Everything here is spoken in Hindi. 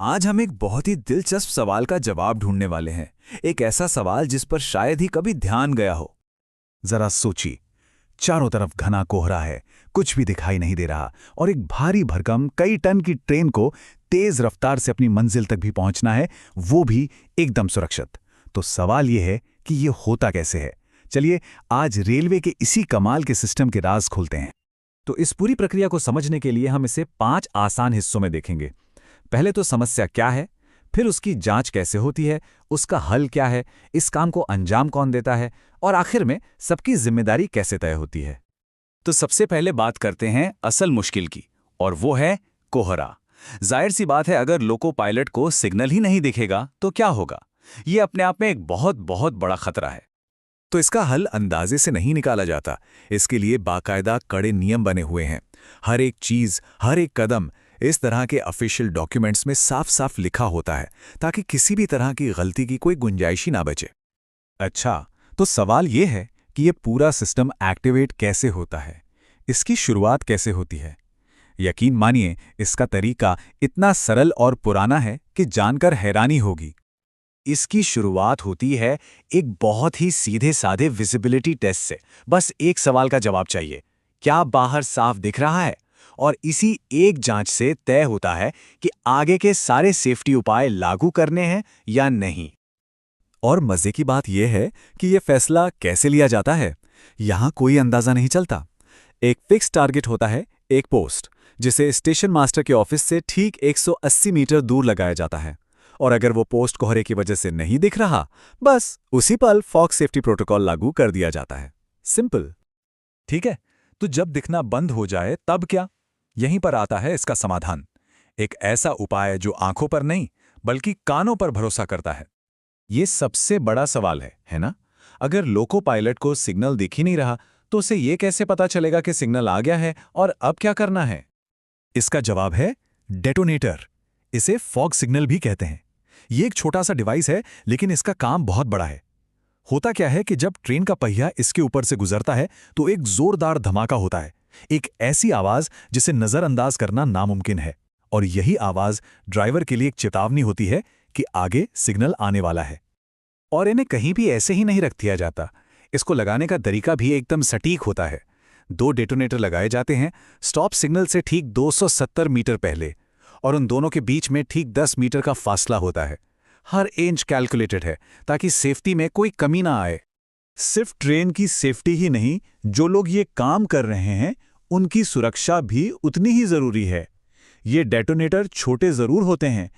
आज हम एक बहुत ही दिलचस्प सवाल का जवाब ढूंढने वाले हैं। एक ऐसा सवाल जिस पर शायद ही कभी ध्यान गया हो। जरा सोचिए। चारों तरफ घना कोहरा है, कुछ भी दिखाई नहीं दे रहा, और एक भारी भरकम कई टन की ट्रेन को तेज रफ्तार से अपनी मंजिल तक भी पहुंचना है, वो भी एकदम सुरक्षित। तो सवाल यह है कि ये होता कैसे है। चलिए आज रेलवे के इसी कमाल के सिस्टम के राज खोलते हैं। तो इस पूरी प्रक्रिया को समझने के लिए हम इसे 5 आसान हिस्सों में देखेंगे। पहले तो समस्या क्या है, फिर उसकी जांच कैसे होती है, उसका हल क्या है, इस काम को अंजाम कौन देता है, और आखिर में सबकी जिम्मेदारी कैसे तय होती है। तो सबसे पहले बात करते हैं असल मुश्किल की, और वो है कोहरा। जाहिर सी बात है, अगर लोको पायलट को सिग्नल ही नहीं दिखेगा तो क्या होगा। ये अपने आप में एक बहुत बहुत बड़ा खतरा है। तो इसका हल अंदाजे से नहीं निकाला जाता। इसके लिए बाकायदा कड़े नियम बने हुए हैं। हर एक चीज, हर एक कदम इस तरह के ऑफिशियल डॉक्यूमेंट्स में साफ साफ लिखा होता है, ताकि किसी भी तरह की गलती की कोई गुंजाइश ही ना बचे। अच्छा, तो सवाल ये है कि ये पूरा सिस्टम एक्टिवेट कैसे होता है, इसकी शुरुआत कैसे होती है। यकीन मानिए, इसका तरीका इतना सरल और पुराना है कि जानकर हैरानी होगी। इसकी शुरुआत होती है एक बहुत ही सीधे साधे विजिबिलिटी टेस्ट से। बस एक सवाल का जवाब चाहिए, क्या बाहर साफ दिख रहा है। और इसी एक जांच से तय होता है कि आगे के सारे सेफ्टी उपाय लागू करने हैं या नहीं। और मजे की बात यह है कि यह फैसला कैसे लिया जाता है, यहां कोई अंदाजा नहीं चलता। एक फिक्स टारगेट होता है, एक पोस्ट, जिसे स्टेशन मास्टर के ऑफिस से ठीक 180 मीटर दूर लगाया जाता है। और अगर वो पोस्ट कोहरे की वजह से नहीं दिख रहा, बस उसी पल फॉग सेफ्टी प्रोटोकॉल लागू कर दिया जाता है। सिंपल। ठीक है, तो जब दिखना बंद हो जाए तब क्या? यहीं पर आता है इसका समाधान। एक ऐसा उपाय जो आंखों पर नहीं बल्कि कानों पर भरोसा करता है। ये सबसे बड़ा सवाल है ना? अगर लोको पायलट को सिग्नल दिख ही नहीं रहा, तो उसे ये कैसे पता चलेगा कि सिग्नल आ गया है और अब क्या करना है? इसका जवाब है डेटोनेटर। इसे फॉग सिग्नल भी कहते हैं। ये एक छोटा सा डिवाइस है, लेकिन इसका काम बहुत बड़ा है। होता क्या है कि जब ट्रेन का पहिया इसके ऊपर से गुजरता है तो एक जोरदार धमाका होता है। एक ऐसी आवाज जिसे नजरअंदाज करना नामुमकिन है। और यही आवाज ड्राइवर के लिए एक चेतावनी होती है कि आगे सिग्नल आने वाला है। और इन्हें कहीं भी ऐसे ही नहीं रख दिया जाता। इसको लगाने का तरीका भी एकदम सटीक होता है। 2 डेटोनेटर लगाए जाते हैं स्टॉप सिग्नल से ठीक 270 मीटर पहले, और उन दोनों के बीच में ठीक 10 मीटर का फासला होता है। हर इंच कैलकुलेटेड है ताकि सेफ्टी में कोई कमी ना आए। सिर्फ ट्रेन की सेफ्टी ही नहीं, जो लोग ये काम कर रहे हैं उनकी सुरक्षा भी उतनी ही जरूरी है। ये डेटोनेटर छोटे जरूर होते हैं,